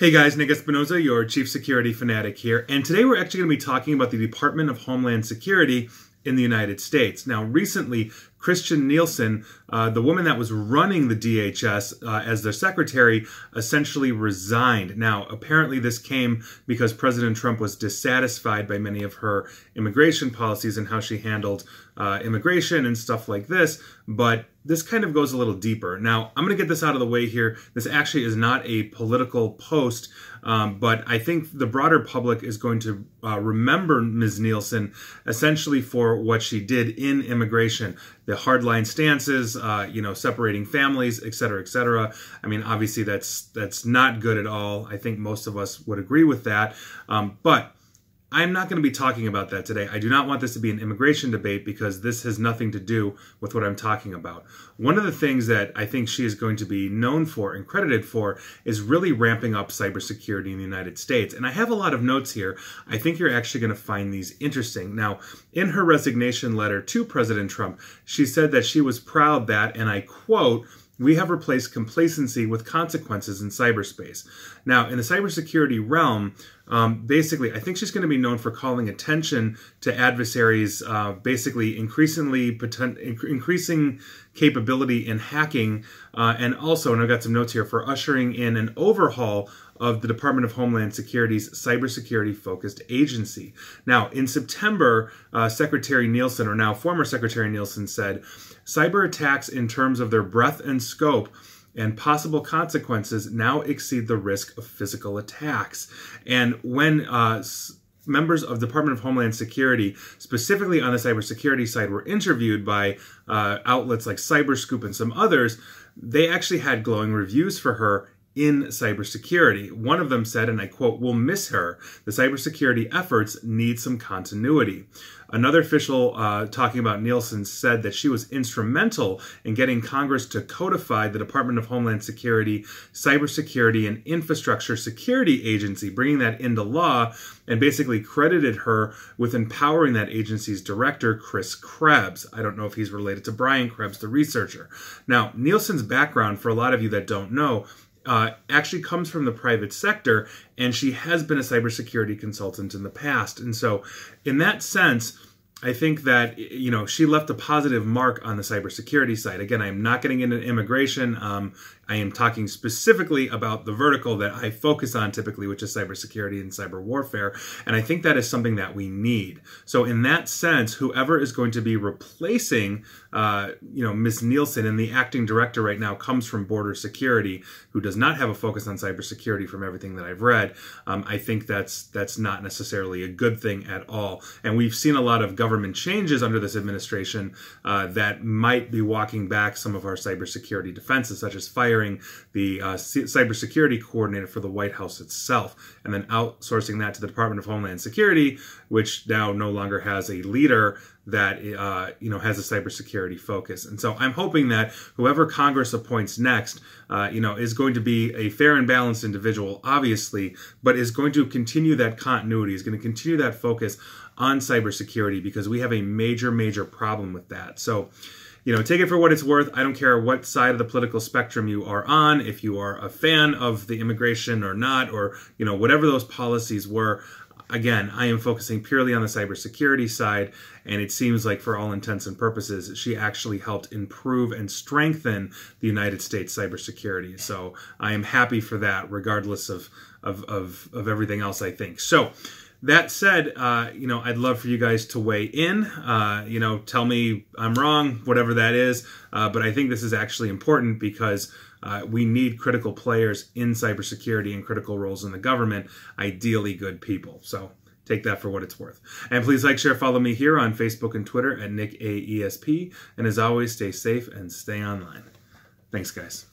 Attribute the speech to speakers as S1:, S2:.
S1: Hey guys, Nick Espinoza, your Chief Security Fanatic here, and today we're actually going to be talking about the Department of Homeland Security in the United States. Now, recently, Kirstjen Nielsen, the woman that was running the DHS as their secretary, essentially resigned. Now, apparently this came because President Trump was dissatisfied by many of her immigration policies and how she handled immigration and stuff like this, but this kind of goes a little deeper. Now, I'm going to get this out of the way here. This actually is not a political post, but I think the broader public is going to remember Ms. Nielsen essentially for what she did in immigration. The hardline stances, separating families, et cetera, et cetera. I mean, obviously that's not good at all. I think most of us would agree with that. But I'm not going to be talking about that today. I do not want this to be an immigration debate because this has nothing to do with what I'm talking about. One of the things that I think she is going to be known for and credited for is really ramping up cybersecurity in the United States. And I have a lot of notes here. I think you're actually going to find these interesting. Now, in her resignation letter to President Trump, she said that she was proud that, and I quote, "We have replaced complacency with consequences in cyberspace." Now, in the cybersecurity realm, basically, I think she's going to be known for calling attention to adversaries, basically increasing capability in hacking, and also, and I've got some notes here, for ushering in an overhaul of the Department of Homeland Security's cybersecurity-focused agency. Now, in September, Secretary Nielsen, or now former Secretary Nielsen, said, "Cyber attacks in terms of their breadth and scope and possible consequences now exceed the risk of physical attacks." And when members of the Department of Homeland Security, specifically on the cybersecurity side, were interviewed by outlets like Cyberscoop and some others, they actually had glowing reviews for her in cybersecurity. One of them said, and I quote, "We'll miss her. The cybersecurity efforts need some continuity." Another official talking about Nielsen said that she was instrumental in getting Congress to codify the Department of Homeland Security Cybersecurity and Infrastructure Security Agency, bringing that into law, and basically credited her with empowering that agency's director, Chris Krebs. I don't know if he's related to Brian Krebs, the researcher. Now, Nielsen's background, for a lot of you that don't know, actually comes from the private sector, and she has been a cybersecurity consultant in the past. And so in that sense, I think that, she left a positive mark on the cybersecurity side. Again, I'm not getting into immigration. I am talking specifically about the vertical that I focus on typically, which is cybersecurity and cyber warfare. And I think that is something that we need. So in that sense, whoever is going to be replacing, Ms. Nielsen, and the acting director right now comes from Border Security, who does not have a focus on cybersecurity from everything that I've read. I think that's not necessarily a good thing at all. And we've seen a lot of government changes under this administration that might be walking back some of our cybersecurity defenses, such as firing the cybersecurity coordinator for the White House itself, and then outsourcing that to the Department of Homeland Security, which now no longer has a leader that has a cybersecurity focus. And so I'm hoping that whoever Congress appoints next, is going to be a fair and balanced individual, obviously, but is going to continue that continuity, is going to continue that focus on cybersecurity, because we have a major, major problem with that. So, take it for what it's worth. I don't care what side of the political spectrum you are on, if you are a fan of the immigration or not, or, whatever those policies were. Again, I am focusing purely on the cybersecurity side, and it seems like for all intents and purposes, she actually helped improve and strengthen the United States cybersecurity. So I am happy for that, regardless of everything else, I think. So that said, I'd love for you guys to weigh in, tell me I'm wrong, whatever that is. But I think this is actually important because we need critical players in cybersecurity and critical roles in the government, ideally good people. So take that for what it's worth. And please like, share, follow me here on Facebook and Twitter at NickAESP. And as always, stay safe and stay online. Thanks, guys.